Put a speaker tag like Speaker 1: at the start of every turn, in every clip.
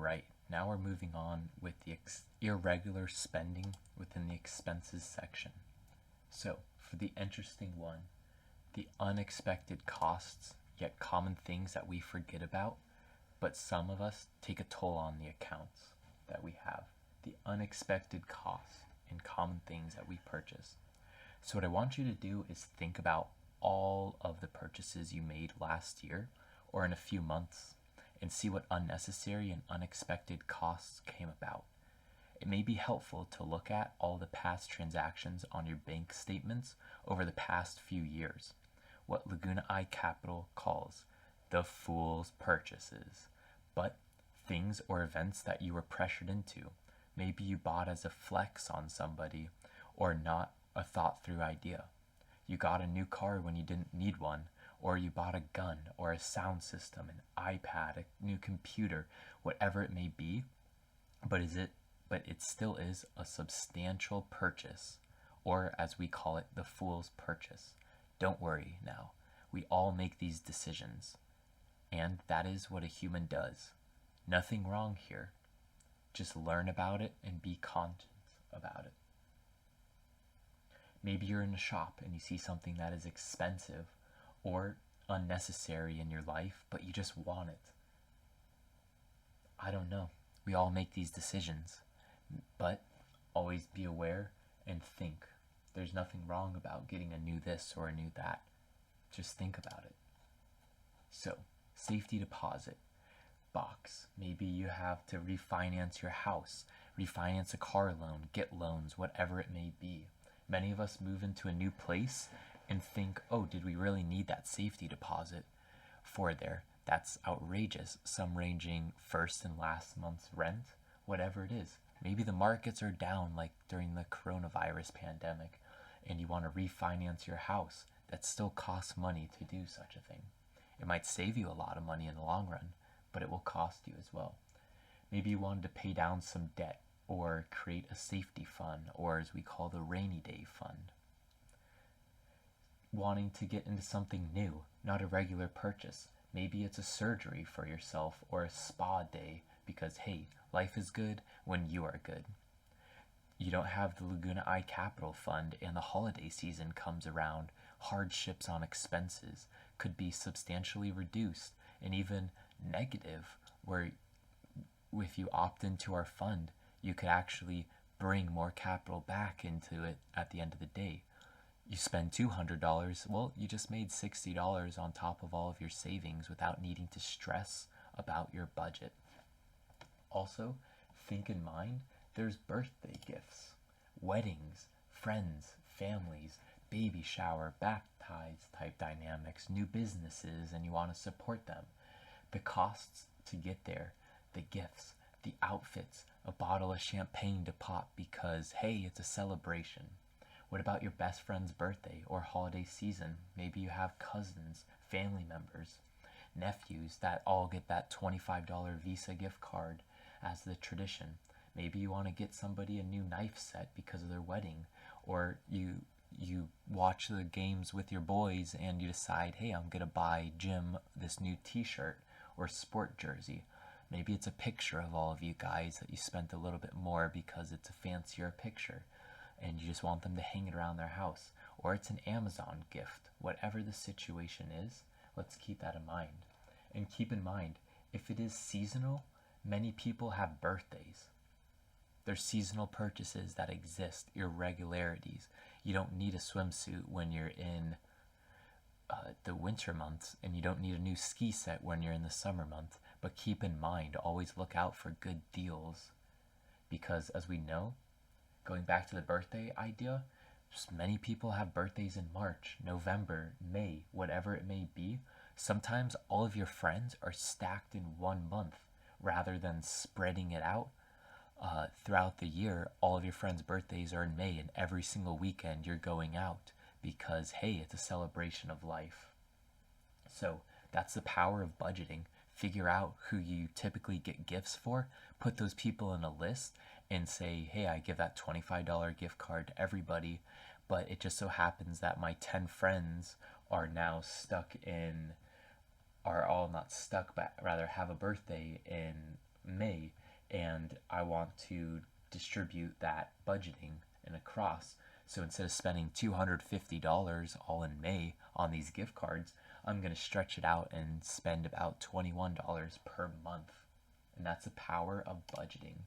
Speaker 1: Alright, now we're moving on with the irregular spending within the expenses section. So, for the interesting one, the unexpected costs, yet common things that we forget about, but some of us take a toll on the accounts that we have. The unexpected costs and common things that we purchase. So what I want you to do is think about all of the purchases you made last year or in a few months and see what unnecessary and unexpected costs came about. It may be helpful to look at all the past transactions on your bank statements over the past few years, what Laguna Capital calls the fool's purchases, but things or events that you were pressured into. Maybe you bought as a flex on somebody or not a thought through idea. You got a new car when you didn't need one, or you bought a gun or a sound system, an iPad, a new computer, whatever it may be, but it still is a substantial purchase, or as we call it, the fool's purchase. Don't worry now. We all make these decisions, and that is what a human does. Nothing wrong here. Just learn about it and be conscious about it. Maybe you're in a shop and you see something that is expensive or unnecessary in your life, but you just want it. I don't know. We all make these decisions, but always be aware and think. There's nothing wrong about getting a new this or a new that. Just think about it. So, safety deposit box. Maybe you have to refinance your house, refinance a car loan, get loans, whatever it may be. Many of us move into a new place and think, oh, did we really need that safety deposit for there? That's outrageous. Some ranging first and last month's rent, whatever it is. Maybe the markets are down like during the coronavirus pandemic and you want to refinance your house. That still costs money to do such a thing. It might save you a lot of money in the long run, but it will cost you as well. Maybe you wanted to pay down some debt or create a safety fund, or as we call the rainy day fund. Wanting to get into something new, not a regular purchase. Maybe it's a surgery for yourself or a spa day because, hey, life is good when you are good. You don't have the Laguna Capital Fund and the holiday season comes around. Hardships on expenses could be substantially reduced and even negative, where if you opt into our fund, you could actually bring more capital back into it at the end of the day. You spend $200, well, you just made $60 on top of all of your savings without needing to stress about your budget. Also, think in mind, there's birthday gifts, weddings, friends, families, baby shower, baptize type dynamics, new businesses, and you want to support them. The costs to get there, the gifts, the outfits, a bottle of champagne to pop because, hey, it's a celebration. What about your best friend's birthday or holiday season? Maybe you have cousins, family members, nephews that all get that $25 Visa gift card as the tradition. Maybe you want to get somebody a new knife set because of their wedding, or you watch the games with your boys and you decide, hey, I'm gonna buy Jim this new t-shirt or sport jersey. Maybe it's a picture of all of you guys that you spent a little bit more because it's a fancier picture and you just want them to hang it around their house. Or it's an Amazon gift. Whatever the situation is, let's keep that in mind. And keep in mind, if it is seasonal, many people have birthdays. There's seasonal purchases that exist, irregularities. You don't need a swimsuit when you're in the winter months, and you don't need a new ski set when you're in the summer month. But keep in mind, always look out for good deals, because as we know, going back to the birthday idea, just many people have birthdays in March, November, May, whatever it may be. Sometimes all of your friends are stacked in 1 month rather than spreading it out throughout the year. All of your friends' birthdays are in May, and every single weekend you're going out because, hey, it's a celebration of life. So that's the power of budgeting. Figure out who you typically get gifts for, put those people in a list, and say, hey, I give that $25 gift card to everybody, but it just so happens that my 10 friends are now are all not stuck, but rather have a birthday in May, and I want to distribute that budgeting and across. So instead of spending $250 all in May on these gift cards, I'm going to stretch it out and spend about $21 per month. And that's the power of budgeting.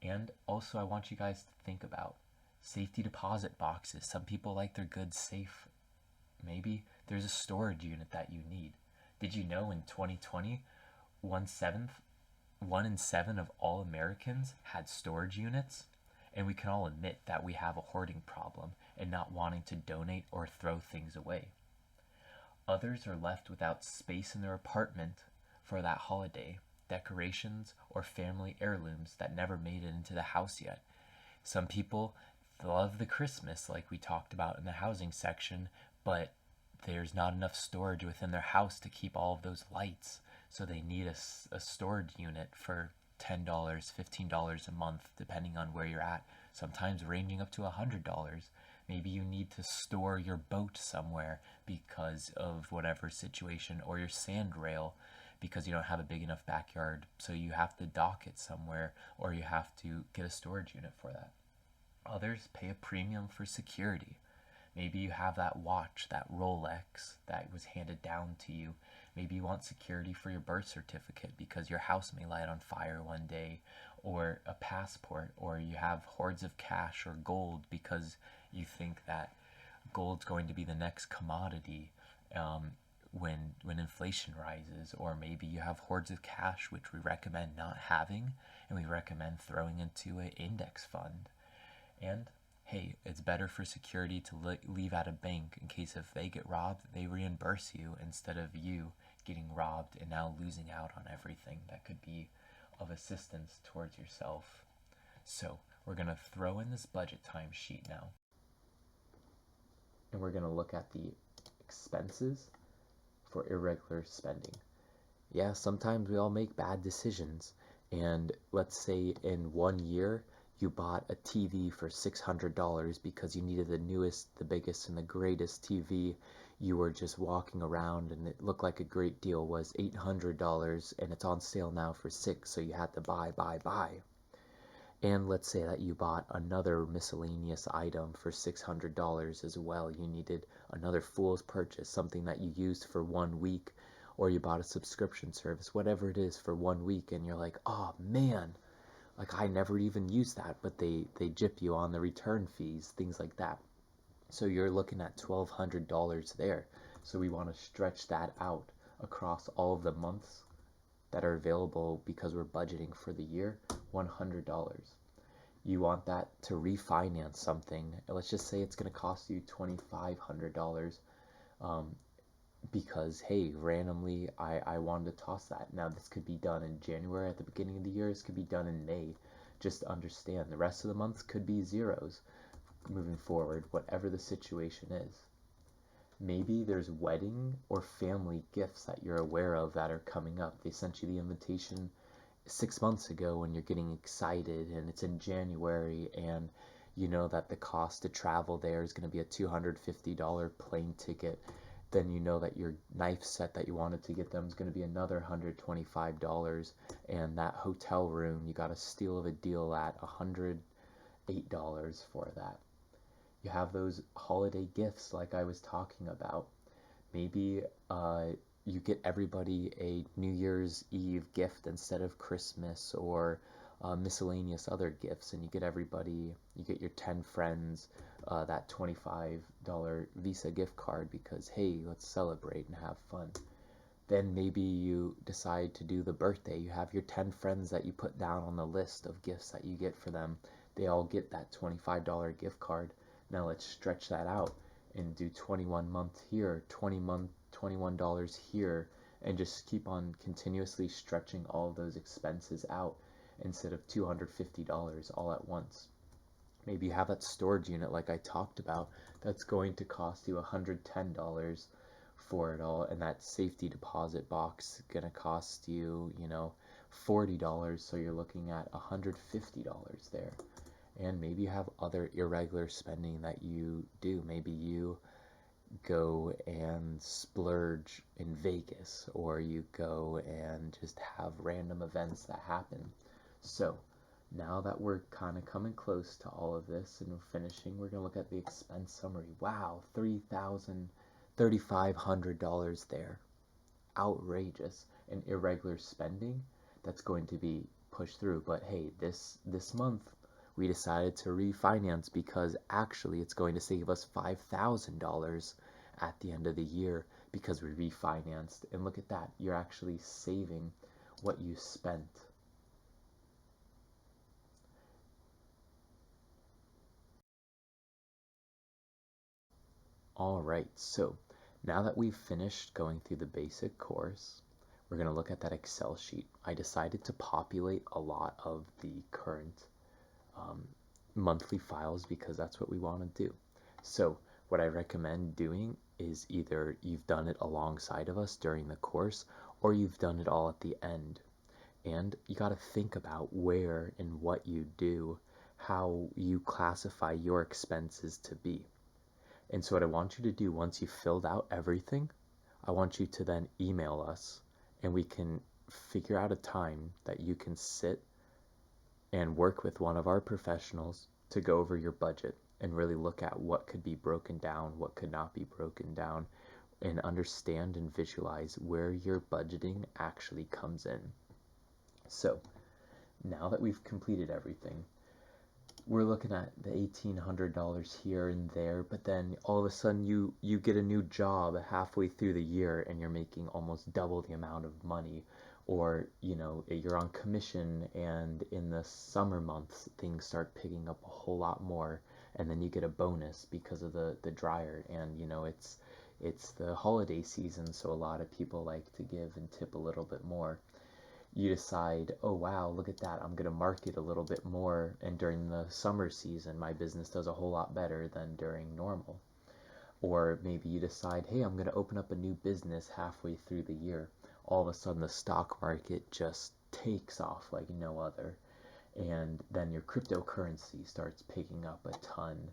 Speaker 1: And also, I want you guys to think about safety deposit boxes. Some people like their goods safe. Maybe there's a storage unit that you need. Did you know in 2020, 1 in 7 of all Americans had storage units? And we can all admit that we have a hoarding problem and not wanting to donate or throw things away. Others are left without space in their apartment for that holiday, decorations, or family heirlooms that never made it into the house yet. Some people love the Christmas, like we talked about in the housing section, but there's not enough storage within their house to keep all of those lights. So they need a storage unit for $10, $15 a month, depending on where you're at, sometimes ranging up to $100. Maybe you need to store your boat somewhere because of whatever situation, or your sand rail because you don't have a big enough backyard, so you have to dock it somewhere, or you have to get a storage unit for that. Others pay a premium for security. Maybe you have that watch, that Rolex that was handed down to you. Maybe you want security for your birth certificate because your house may light on fire one day, or a passport, or you have hoards of cash or gold because you think that gold's going to be the next commodity when inflation rises. Or maybe you have hoards of cash, which we recommend not having, and we recommend throwing into an index fund. And hey, it's better for security to leave at a bank in case if they get robbed, they reimburse you instead of you getting robbed and now losing out on everything that could be of assistance towards yourself. So we're going to throw in this budget timesheet now. And we're going to look at the expenses for irregular spending. Yeah, sometimes we all make bad decisions. And let's say in 1 year, you bought a TV for $600 because you needed the newest, the biggest, and the greatest TV. You were just walking around and it looked like a great deal, was $800, and it's on sale now for $6, so you had to buy. And let's say that you bought another miscellaneous item for $600 as well. You needed another fool's purchase, something that you used for 1 week, or you bought a subscription service, whatever it is, for 1 week, and you're like, oh man, like I never even used that, but they gyp you on the return fees, things like that. So you're looking at $1,200 there. So we want to stretch that out across all of the months that are available because we're budgeting for the year. $100. You want that to refinance something. Let's just say it's going to cost you $2,500 because, hey, randomly I wanted to toss that. Now, this could be done in January at the beginning of the year. This could be done in May. Just understand the rest of the months could be zeros moving forward, whatever the situation is. Maybe there's wedding or family gifts that you're aware of that are coming up. They sent you the invitation 6 months ago when you're getting excited, and it's in January, and you know that the cost to travel there is going to be a $250 plane ticket. Then you know that your knife set that you wanted to get them is going to be another $125, and that hotel room you got a steal of a deal at $108 for that. You have those holiday gifts like I was talking about. Maybe you get everybody a New Year's Eve gift instead of Christmas, or miscellaneous other gifts, and you get your 10 friends that $25 Visa gift card because, hey, let's celebrate and have fun. Then maybe you decide to do the birthday. You have your 10 friends that you put down on the list of gifts that you get for them. They all get that $25 gift card. Now let's stretch that out and do 21 months here, $21 here, and just keep on continuously stretching all of those expenses out instead of $250 all at once. Maybe you have that storage unit like I talked about that's going to cost you $110 for it all, and that safety deposit box is going to cost you, $40, so you're looking at $150 there. And maybe you have other irregular spending that you do. Maybe you go and splurge in Vegas, or you go and just have random events that happen. So now that we're kind of coming close to all of this and we're finishing, we're going to look at the expense summary. Wow, $3,500 there. Outrageous. And irregular spending, that's going to be pushed through. But hey, this month we decided to refinance because actually it's going to save us $5,000 at the end of the year because we refinanced. And look at that, you're actually saving what you spent. All right, so now that we've finished going through the basic course, we're going to look at that Excel sheet. I decided to populate a lot of the current um, monthly files because that's what we want to do. So what I recommend doing is either you've done it alongside of us during the course or you've done it all at the end. And you got to think about where and what you do, how you classify your expenses to be. And so what I want you to do once you've filled out everything, I want you to then email us and we can figure out a time that you can sit and work with one of our professionals to go over your budget and really look at what could be broken down, what could not be broken down, and understand and visualize where your budgeting actually comes in. So now that we've completed everything, we're looking at the $1,800 here and there, but then all of a sudden you get a new job halfway through the year and you're making almost double the amount of money, or you're on commission and in the summer months things start picking up a whole lot more, and then you get a bonus because of the dryer, and it's the holiday season, so a lot of people like to give and tip a little bit more. You decide, oh wow, look at that, I'm going to market a little bit more, and during the summer season my business does a whole lot better than during normal. Or maybe you decide, hey, I'm going to open up a new business halfway through the year. All of a sudden the stock market just takes off like no other, and then your cryptocurrency starts picking up a ton.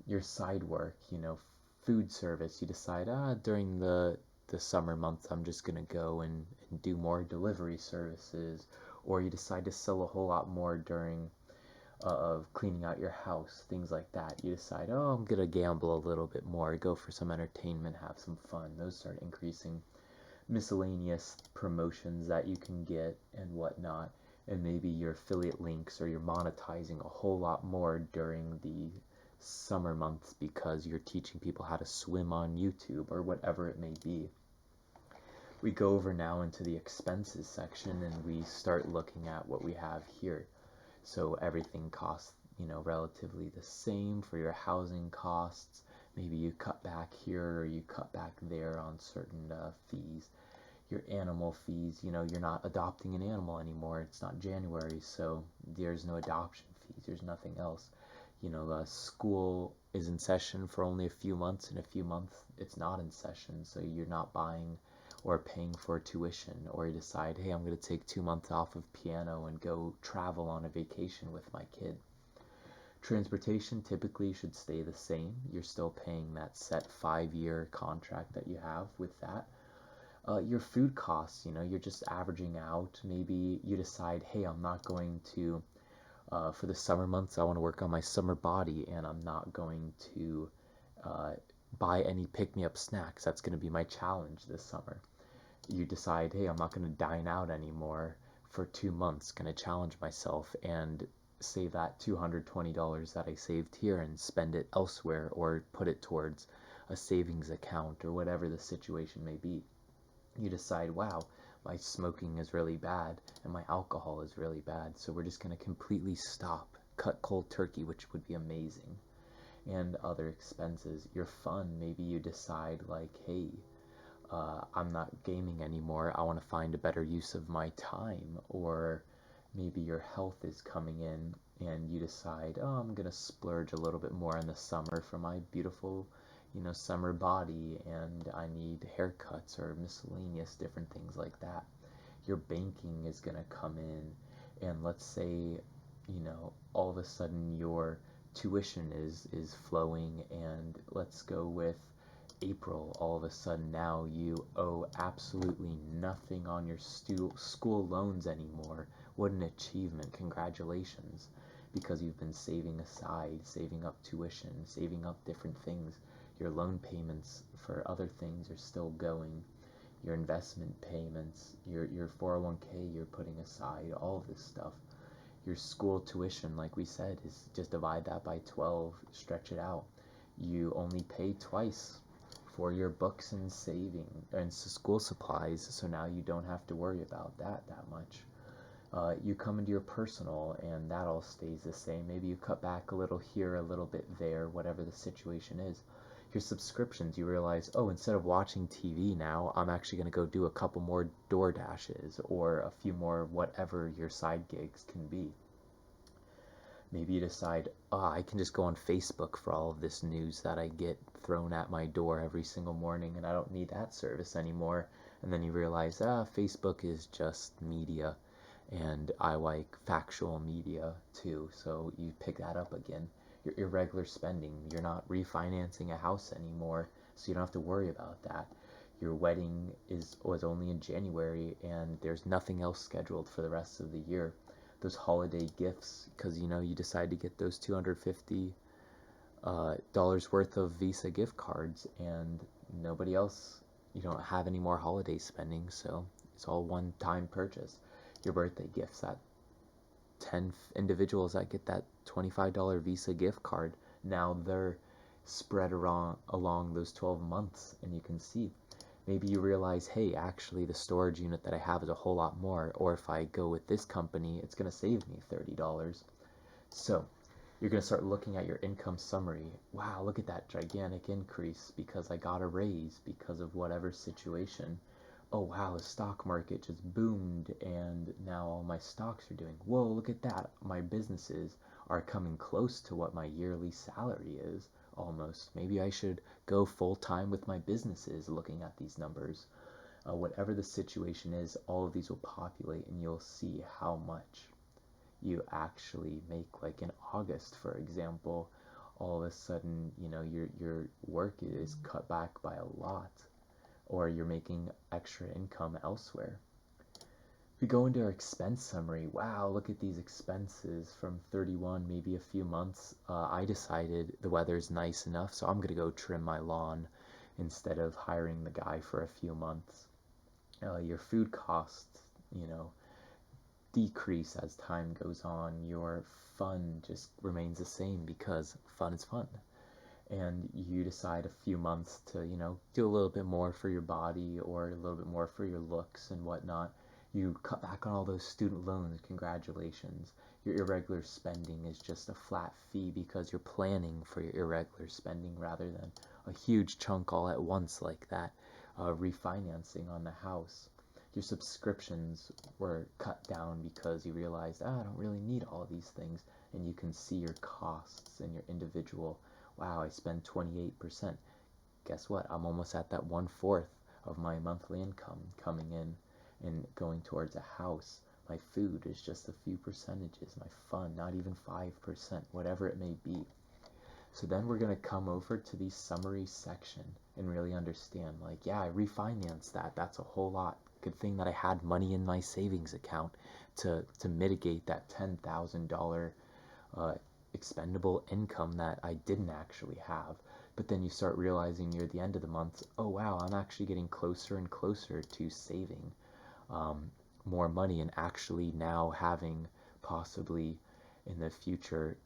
Speaker 1: Your side work, food service, you decide, during the summer months I'm just going to go and do more delivery services, or you decide to sell a whole lot more during of cleaning out your house, things like that. You decide, oh, I'm going to gamble a little bit more, go for some entertainment, have some fun. Those start increasing. Miscellaneous promotions that you can get and whatnot, and maybe your affiliate links, or you're monetizing a whole lot more during the summer months because you're teaching people how to swim on YouTube or whatever it may be. We go over now into the expenses section and we start looking at what we have here. So everything costs, relatively the same for your housing costs. Maybe you cut back here or you cut back there on certain fees. Your animal fees, you're not adopting an animal anymore. It's not January, so there's no adoption fees. There's nothing else. School is in session for only a few months. In a few months, it's not in session, so you're not buying or paying for tuition, or you decide, hey, I'm going to take 2 months off of piano and go travel on a vacation with my kid. Transportation typically should stay the same. You're still paying that set 5-year contract that you have with that. Your food costs, you're just averaging out. Maybe you decide, hey, I'm not going to, for the summer months, I want to work on my summer body, and I'm not going to buy any pick-me-up snacks. That's going to be my challenge this summer. You decide, hey, I'm not going to dine out anymore for 2 months, going to challenge myself and save that $220 that I saved here and spend it elsewhere, or put it towards a savings account, or whatever the situation may be. You decide, wow, my smoking is really bad and my alcohol is really bad, so we're just going to completely stop, cut cold turkey, which would be amazing. And other expenses, your fun, maybe you decide like, hey, I'm not gaming anymore, I want to find a better use of my time. Or maybe your health is coming in and you decide, oh, I'm going to splurge a little bit more in the summer for my beautiful, summer body, and I need haircuts or miscellaneous different things like that. Your banking is going to come in, and let's say, all of a sudden your tuition is flowing, and let's go with April, all of a sudden now you owe absolutely nothing on your school loans anymore. What an achievement. Congratulations. Because you've been saving aside, saving up tuition, saving up different things. Your loan payments for other things are still going. Your investment payments, your 401k you're putting aside, all of this stuff. Your school tuition, like we said, is just divide that by 12, stretch it out. You only pay twice for your books and saving and school supplies, so now you don't have to worry about that much. You come into your personal and that all stays the same. Maybe you cut back a little here, a little bit there, whatever the situation is. Your subscriptions, you realize, oh, instead of watching TV now, I'm actually going to go do a couple more door dashes or a few more whatever your side gigs can be. Maybe you decide, oh, I can just go on Facebook for all of this news that I get thrown at my door every single morning, and I don't need that service anymore. And then you realize, Facebook is just media, and I like factual media too, so you pick that up again. Your irregular spending, you're not refinancing a house anymore, so you don't have to worry about that. Your wedding was only in January, and there's nothing else scheduled for the rest of the year. Those holiday gifts, because you decide to get those $250 worth of Visa gift cards, and nobody else, you don't have any more holiday spending, so it's all one-time purchase. Your birthday gifts, that 10 individuals that get that $25 Visa gift card, now they're spread along those 12 months, and you can see. Maybe you realize, hey, actually the storage unit that I have is a whole lot more, or if I go with this company, it's going to save me $30. So you're going to start looking at your income summary. Wow, look at that gigantic increase because I got a raise because of whatever situation. Oh wow, the stock market just boomed and now all my stocks are doing. Whoa, look at that. My businesses are coming close to what my yearly salary is. Almost. Maybe I should go full time with my businesses looking at these numbers. Whatever the situation is, all of these will populate and you'll see how much you actually make. Like in August, for example, all of a sudden, your work is cut back by a lot, or you're making extra income elsewhere. We go into our expense summary. Wow, look at these expenses from 31, maybe a few months. I decided the weather's nice enough, so I'm going to go trim my lawn instead of hiring the guy for a few months. Your food costs, decrease as time goes on. Your fun just remains the same because fun is fun. And you decide a few months to, do a little bit more for your body or a little bit more for your looks and whatnot. You cut back on all those student loans. Congratulations. Your irregular spending is just a flat fee because you're planning for your irregular spending rather than a huge chunk all at once like that. Refinancing on the house. Your subscriptions were cut down because you realized, I don't really need all of these things. And you can see your costs and your individual. Wow, I spend 28%. Guess what? I'm almost at that 1/4 of my monthly income coming in and going towards a house. My food is just a few percentages. My fun, not even 5%, whatever it may be. So then we're going to come over to the summary section and really understand, like, yeah, I refinanced that. That's a whole lot. Good thing that I had money in my savings account to mitigate that $10,000 expendable income that I didn't actually have. But then you start realizing near the end of the month, oh wow, I'm actually getting closer and closer to saving more money and actually now having possibly in the future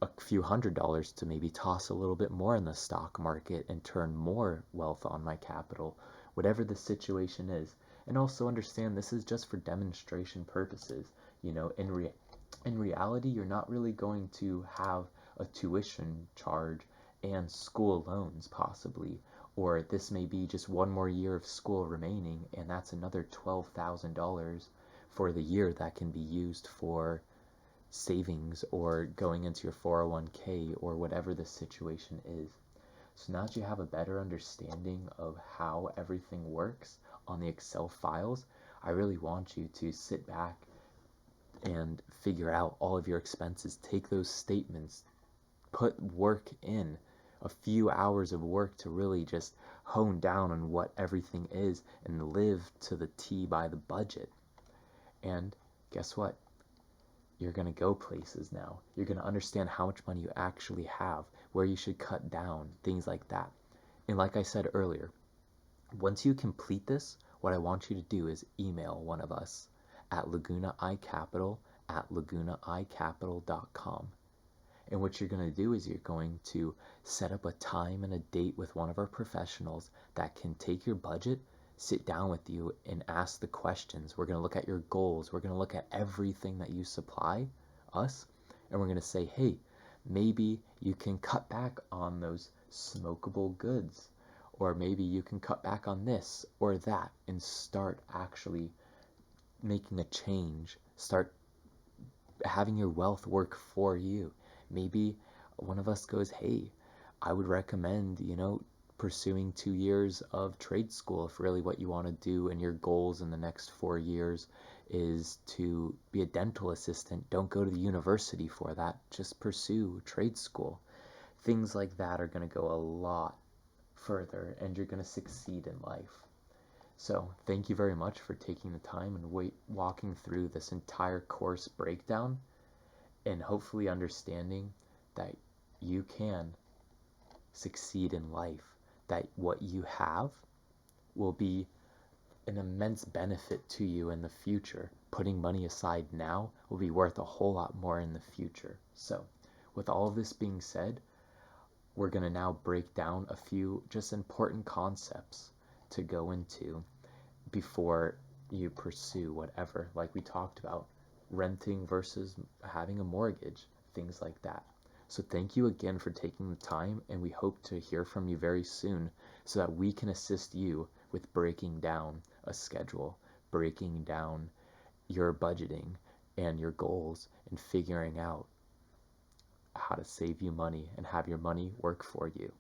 Speaker 1: a few $100s to maybe toss a little bit more in the stock market and turn more wealth on my capital, whatever the situation is. And also understand this is just for demonstration purposes. In reality, you're not really going to have a tuition charge and school loans possibly, or this may be just one more year of school remaining and that's another $12,000 for the year that can be used for savings or going into your 401k or whatever the situation is. So now that you have a better understanding of how everything works on the Excel files, I really want you to sit back and figure out all of your expenses. Take those statements, put work in, a few hours of work to really just hone down on what everything is and live to the T by the budget. And guess what? You're going to go places now. You're going to understand how much money you actually have, where you should cut down, things like that. And like I said earlier, once you complete this, what I want you to do is email one of us at lagunaicapital@lagunaicapital.com. And what you're going to do is you're going to set up a time and a date with one of our professionals that can take your budget, sit down with you, and ask the questions. We're going to look at your goals. We're going to look at everything that you supply us, and we're going to say, hey, maybe you can cut back on those smokable goods, or maybe you can cut back on this or that, and start actually making a change. Start having your wealth work for you. Maybe one of us goes, hey, I would recommend, pursuing 2 years of trade school if really what you want to do and your goals in the next 4 years is to be a dental assistant. Don't go to the university for that. Just pursue trade school. Things like that are going to go a lot further, and you're going to succeed in life. So thank you very much for taking the time and walking through this entire course breakdown, and hopefully understanding that you can succeed in life, that what you have will be an immense benefit to you in the future. Putting money aside now will be worth a whole lot more in the future. So with all of this being said, we're going to now break down a few just important concepts to go into before you pursue whatever, like we talked about, renting versus having a mortgage, things like that. So thank you again for taking the time, and we hope to hear from you very soon so that we can assist you with breaking down a schedule, breaking down your budgeting and your goals, and figuring out how to save you money and have your money work for you.